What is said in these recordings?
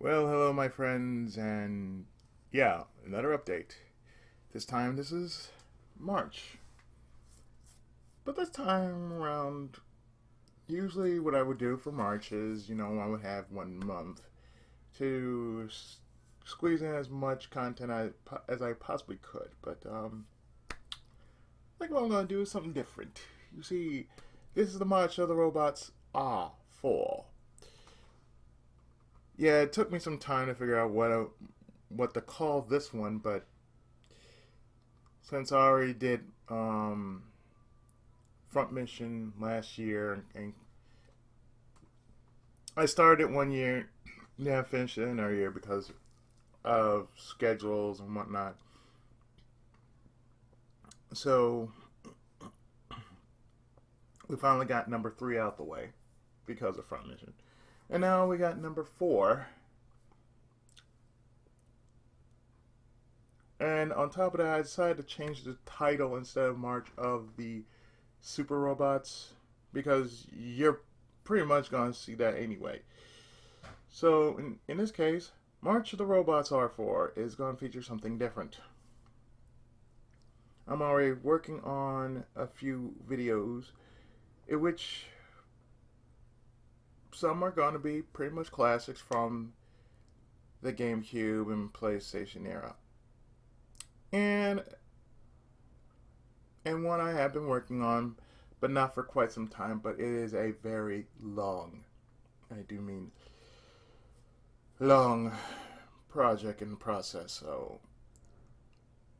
Well, hello, my friends, and yeah, another update. This time, this is March. But this time around, usually what I would do for March is, I would have 1 month to squeeze in as much content as I possibly could. But I think what I'm going to do is something different. You see, this is the March of the Robots are for. Yeah, it took me some time to figure out what to call this one, but since I already did front mission last year, and I started it 1 year, yeah, I finished it another year because of schedules and whatnot. So we finally got number 3 out the way because of front mission, and now we got number 4. And on top of that, I decided to change the title instead of March of the Super Robots because you're pretty much going to see that anyway. So, in this case, March of the Robots R4 is going to feature something different. I'm already working on a few videos in which some are going to be pretty much classics from the GameCube and PlayStation era. And one I have been working on, but not for quite some time, but it is a very long, I do mean long project in the process. So,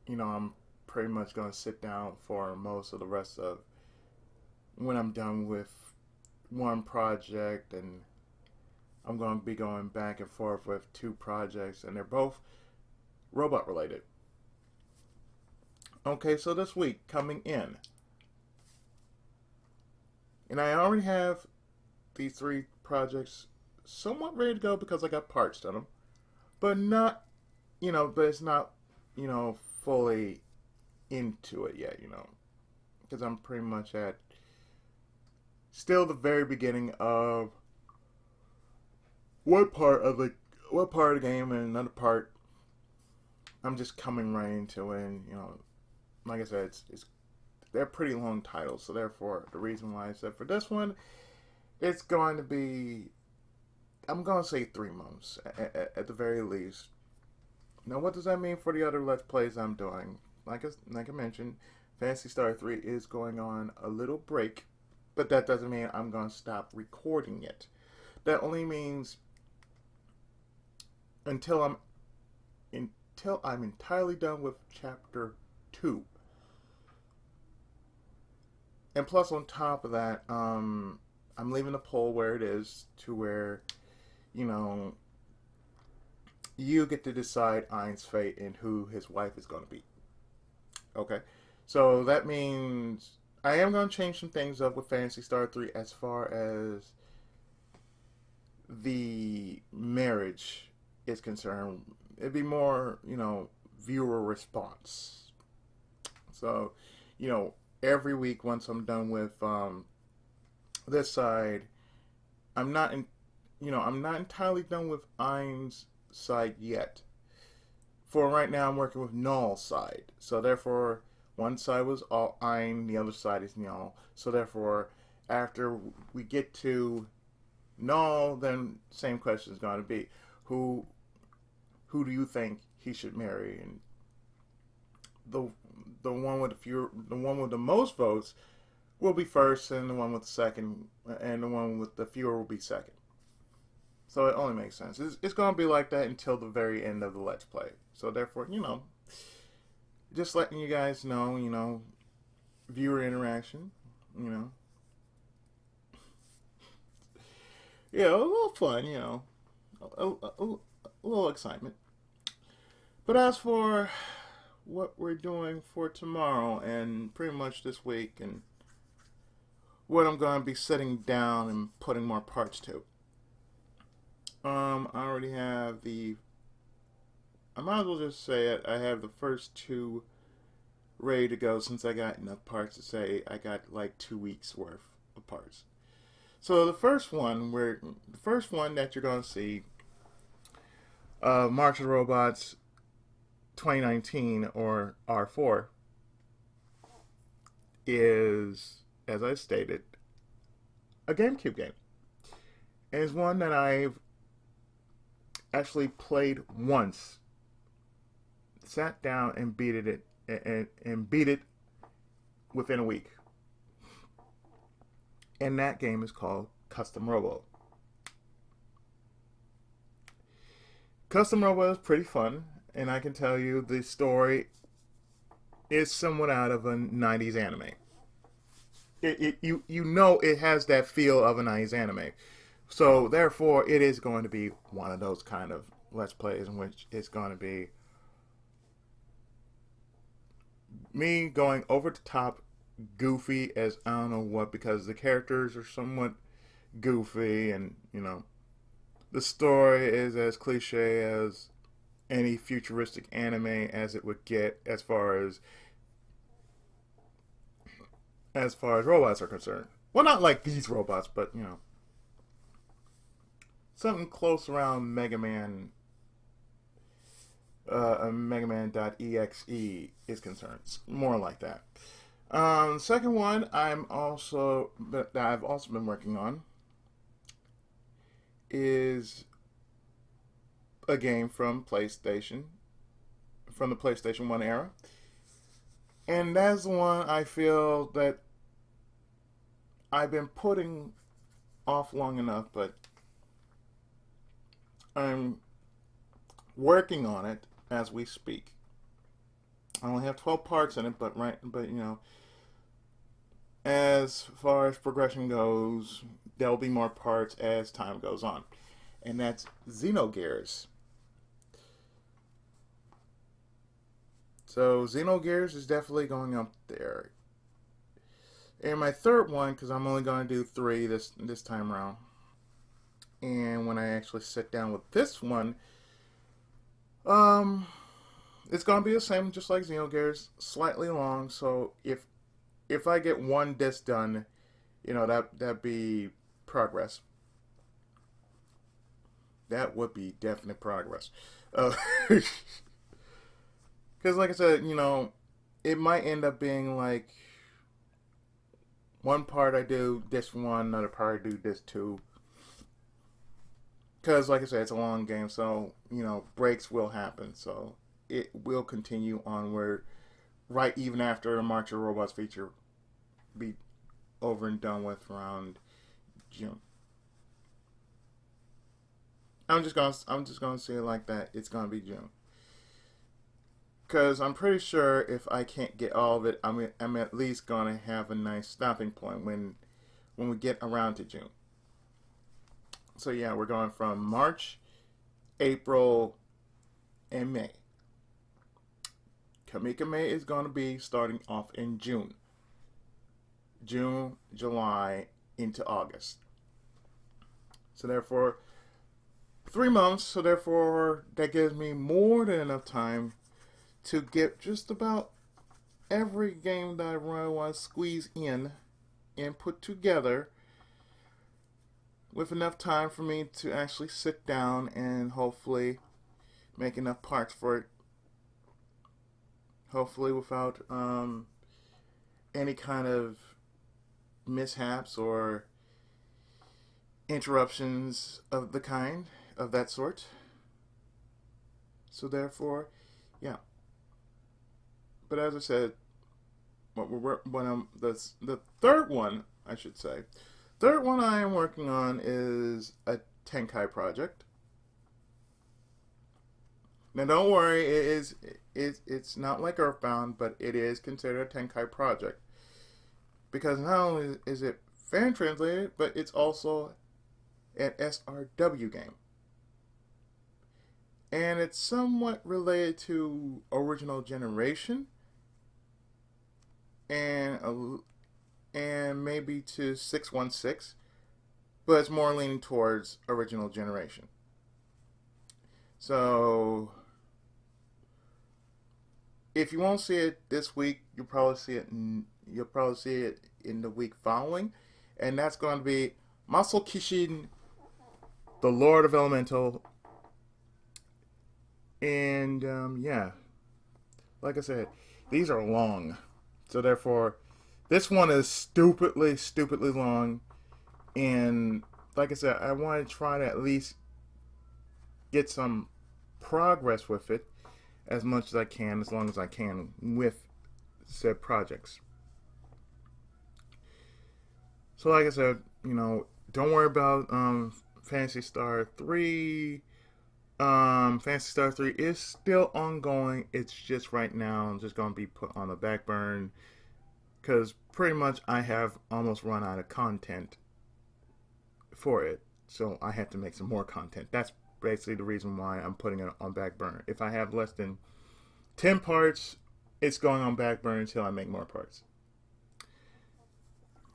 I'm pretty much going to sit down for most of the rest of when I'm done with one project, and I'm going to be going back and forth with 2 projects, and they're both robot related. Okay, so this week coming in, and I already have these 3 projects somewhat ready to go because I got parts done them, but not, but it's not, fully into it yet, because I'm pretty much at still the very beginning of what part of the game, and another part I'm just coming right into it. And, like I said, it's they're pretty long titles, so therefore the reason why I said for this one, it's going to be, I'm going to say 3 months at the very least. Now, what does that mean for the other Let's Plays I'm doing? Like I mentioned, Phantasy Star 3 is going on a little break, but that doesn't mean I'm going to stop recording it. That only means until I'm entirely done with Chapter 2. And plus, on top of that, I'm leaving the poll where it is, to where, you get to decide Ein's fate and who his wife is going to be. Okay? So that means I am going to change some things up with Phantasy Star 3 as far as the marriage is concerned. It'd be more, viewer response. So, every week once I'm done with this side, I'm not entirely done with Ein's side yet. For right now, I'm working with Null's side. So therefore, one side was all Ein, the other side is Null. So therefore, after we get to Null, then same question is going to be, who do you think he should marry? And the one with the most votes will be first, and the one with the second, and the one with the fewer will be second. So it only makes sense. It's going to be like that until the very end of the Let's Play. So therefore, just letting you guys know, viewer interaction, yeah, a little fun, a little excitement. But as for what we're doing for tomorrow and pretty much this week, and what I'm going to be sitting down and putting more parts to, I already have I might as well just say it, I have the first 2 ready to go, since I got enough parts to say I got like 2 weeks worth of parts. So the first one that you're going to see March of the Robots 2019, or R4, is, as I stated, a GameCube game. And it's one that I've actually played once, sat down and beat it and beat it within a week. And that game is called Custom Robo. Custom Robo is pretty fun, and I can tell you the story is somewhat out of a 90s anime. You know it has that feel of a 90s anime. So therefore it is going to be one of those kind of Let's Plays in which it's going to be me going over the top goofy as I don't know what, because the characters are somewhat goofy, and the story is as cliche as any futuristic anime as it would get as far as robots are concerned. Well, not like these robots, but something close around Mega Man, Mega Man.exe is concerned. It's more like that. Second one that I've also been working on is a game from the PlayStation 1 era. And that's the one I feel that I've been putting off long enough, but I'm working on it as we speak. I only have 12 parts in it, but as far as progression goes, there'll be more parts as time goes on. And that's Xenogears. So Xenogears is definitely going up there. And my third one, because I'm only going to do 3 this time around. And when I actually sit down with this one, it's going to be the same, just like Xenogears, slightly long. So if I get one disc done, that'd be progress. That would be definite progress. Because like I said, it might end up being like one part I do disc 1, another part I do disc 2. Because like I said, it's a long game, so breaks will happen. So it will continue onward right even after the March of Robots feature be over and done with around June. I'm just gonna say it like that. It's gonna be June, because I'm pretty sure if I can't get all of it, I'm at least gonna have a nice stopping point when we get around to June. So yeah, we're going from March, April, and May. Kamika May is going to be starting off in June. June, July, into August. So therefore, 3 months. So therefore, that gives me more than enough time to get just about every game that I really want to squeeze in and put together, with enough time for me to actually sit down and hopefully make enough parts for it. Hopefully without any kind of mishaps or interruptions of that sort. So therefore, yeah. But as I said, the third one, I should say, third one I am working on is a Tenkai project. Now don't worry, it's not like Earthbound, but it is considered a Tenkai project. Because not only is it fan translated, but it's also an SRW game. And it's somewhat related to Original Generation and maybe to 616, but it's more leaning towards Original Generation. So if you won't see it this week, you'll probably see it in the week following, and that's going to be Masao Kishin, the Lord of Elemental, And yeah, like I said, these are long. So therefore, this one is stupidly long. And like I said, I want to try to at least get some progress with it as much as I can, as long as I can with said projects. So like I said, don't worry about Fantasy Star 3. Fantasy Star 3 is still ongoing. It's just right now just going to be put on the back burner because pretty much I have almost run out of content for it. So I have to make some more content. That's basically the reason why I'm putting it on back burner. If I have less than 10 parts, it's going on back burner until I make more parts.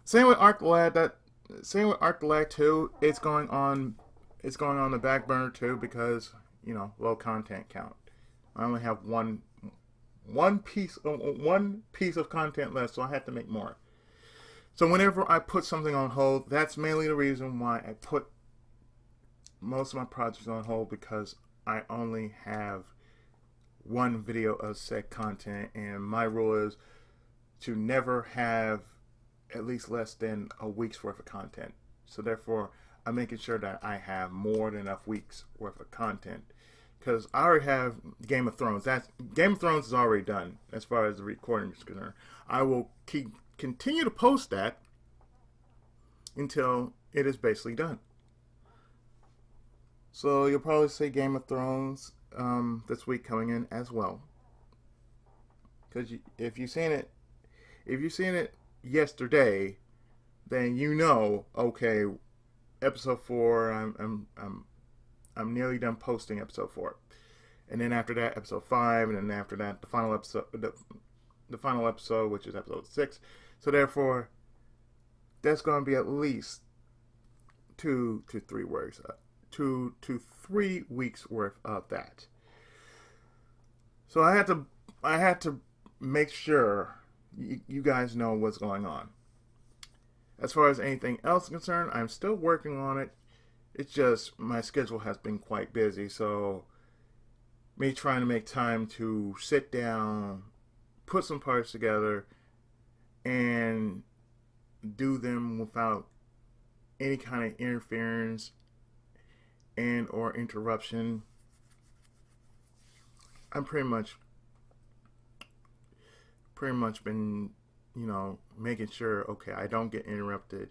Same with Arc Lag. Same with Arc Lag 2. It's going on. It's going on the back burner too because low content count. I only have one piece of content left, so I have to make more. So whenever I put something on hold, that's mainly the reason why I put most of my projects on hold, because I only have one video of said content, and my rule is to never have at least less than a week's worth of content. So therefore, I'm making sure that I have more than enough weeks worth of content, because I already have Game of Thrones. Game of Thrones is already done as far as the recording is concerned. I will continue to post that until it is basically done. So you'll probably see Game of Thrones this week coming in as well. Because if you've seen it yesterday, then okay, episode 4. I'm nearly done posting episode 4, and then after that, episode 5, and then after that, the final episode, which is episode 6. So therefore, that's going to be at least 2 to 3 weeks. 2 to 3 weeks worth of that. So I had to make sure you guys know what's going on. As far as anything else is concerned, I'm still working on it. It's just my schedule has been quite busy, so me trying to make time to sit down, put some parts together, and do them without any kind of interference and or interruption. I'm pretty much been, making sure, okay, I don't get interrupted.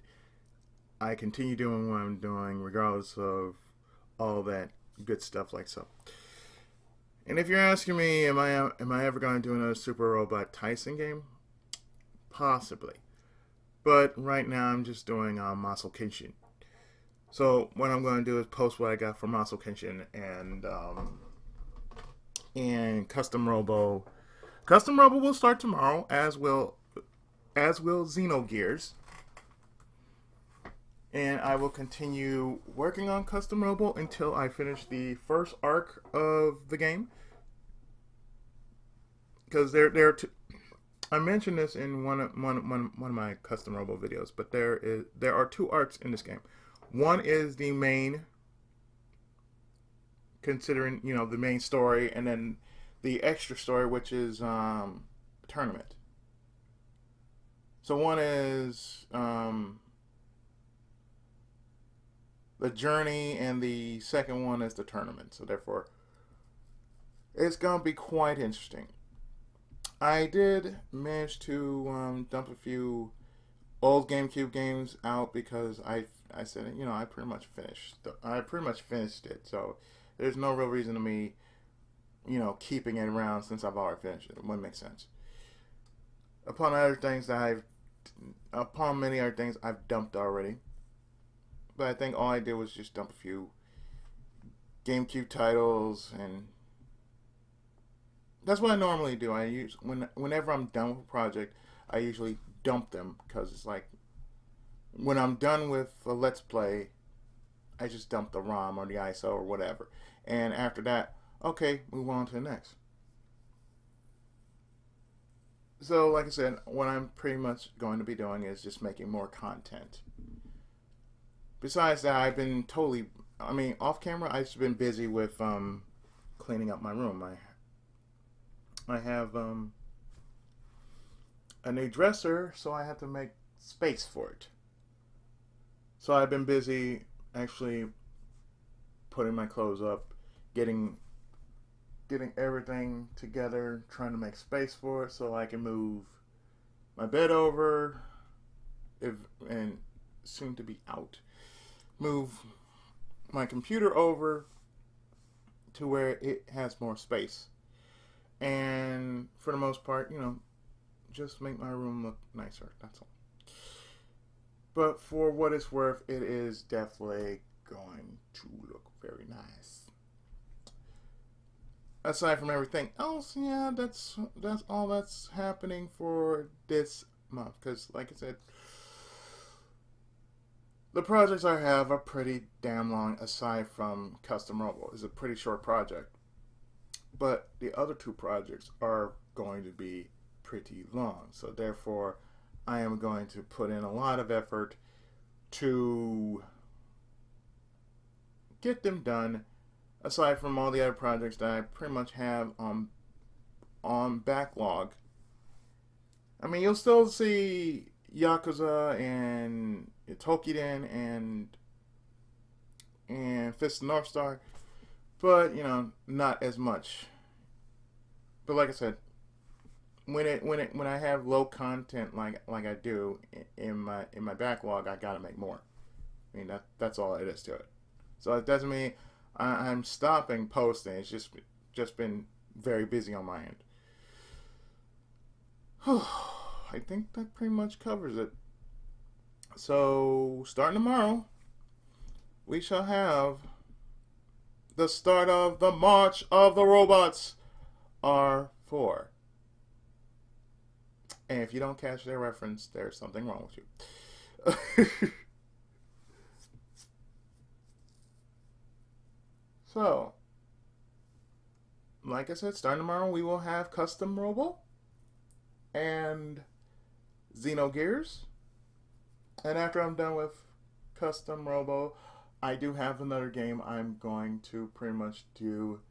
I continue doing what I'm doing regardless of all that good stuff like so. And if you're asking me, am I ever going to do another Super Robot Tyson game? Possibly. But right now I'm just doing Muscle Kenshin. So what I'm going to do is post what I got for Muscle Kenshin and Custom Robo. Custom Robo will start tomorrow, as will Xenogears. And I will continue working on Custom Robo until I finish the first arc of the game. Because there are two. I mentioned this in one of my Custom Robo videos, but there are 2 arcs in this game. One is the main, considering the main story, and then the extra story, which is tournament. So one is the journey, and the second one is the tournament. So therefore, it's gonna be quite interesting. I did manage to dump a few old GameCube games out because I said I pretty much finished it. So there's no real reason to me keeping it around since I've already finished it. It wouldn't make sense. Upon many other things I've dumped already. But I think all I did was just dump a few GameCube titles, and that's what I normally do. Whenever I'm done with a project, I usually dump them, because it's like when I'm done with a Let's Play, I just dump the ROM or the ISO or whatever. And after that, okay, move on to the next. So, like I said, what I'm pretty much going to be doing is just making more content. Besides that, I've been off camera, I've just been busy with cleaning up my room. I have a new dresser, so I have to make space for it. So I've been busy actually putting my clothes up, getting everything together, trying to make space for it so I can move my bed over, if and soon to be out. Move my computer over to where it has more space. And for the most part, just make my room look nicer. That's all. But for what it's worth, it is definitely going to look very nice. Aside from everything else, yeah, that's all that's happening for this month. Because, like I said, the projects I have are pretty damn long. Aside from Custom Robo, it's a pretty short project. But the other two projects are going to be pretty long. So therefore, I am going to put in a lot of effort to get them done. Aside from all the other projects that I pretty much have on backlog. I mean, you'll still see Yakuza and Tokiden and Fist of North Star, but not as much. But like I said, when I have low content like I do in my backlog, I gotta make more. I mean that's all it is to it. So it doesn't mean I'm stopping posting. It's just been very busy on my end. I think that pretty much covers it. So starting tomorrow, we shall have the start of the March of the Robots R4. And if you don't catch their reference, there's something wrong with you. So, like I said, starting tomorrow, we will have Custom Robo and Xenogears. And after I'm done with Custom Robo, I do have another game I'm going to pretty much do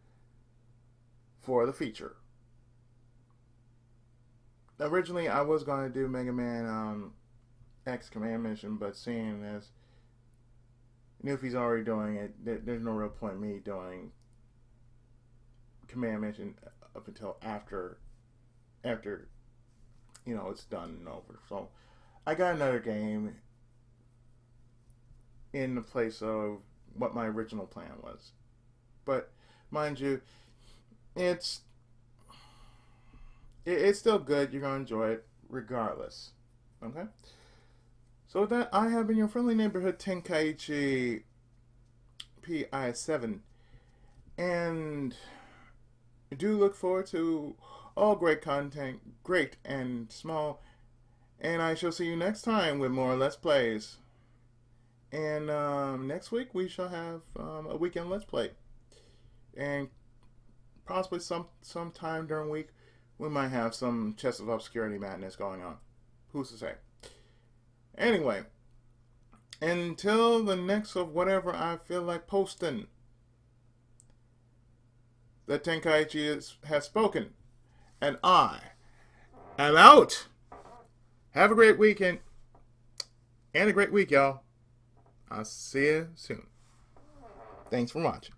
for the feature. Originally, I was going to do Mega Man X Command Mission, but seeing as Newfie's already doing it, there's no real point in me doing Command Mission up until after it's done and over. So I got another game in the place of what my original plan was. But mind you, it's still good. You're gonna enjoy it regardless. Okay. So with that, I have been your friendly neighborhood Tenkaichi PI7, and do look forward to all great content, great and small. And I shall see you next time with more Let's Plays. And next week we shall have a weekend Let's Play. And possibly sometime during the week we might have some Chest of Obscurity madness going on. Who's to say? Anyway, until the next of whatever I feel like posting, the Tenkaichi has spoken. And I am out. Have a great weekend. And a great week, y'all. I'll see you soon. Thanks for watching.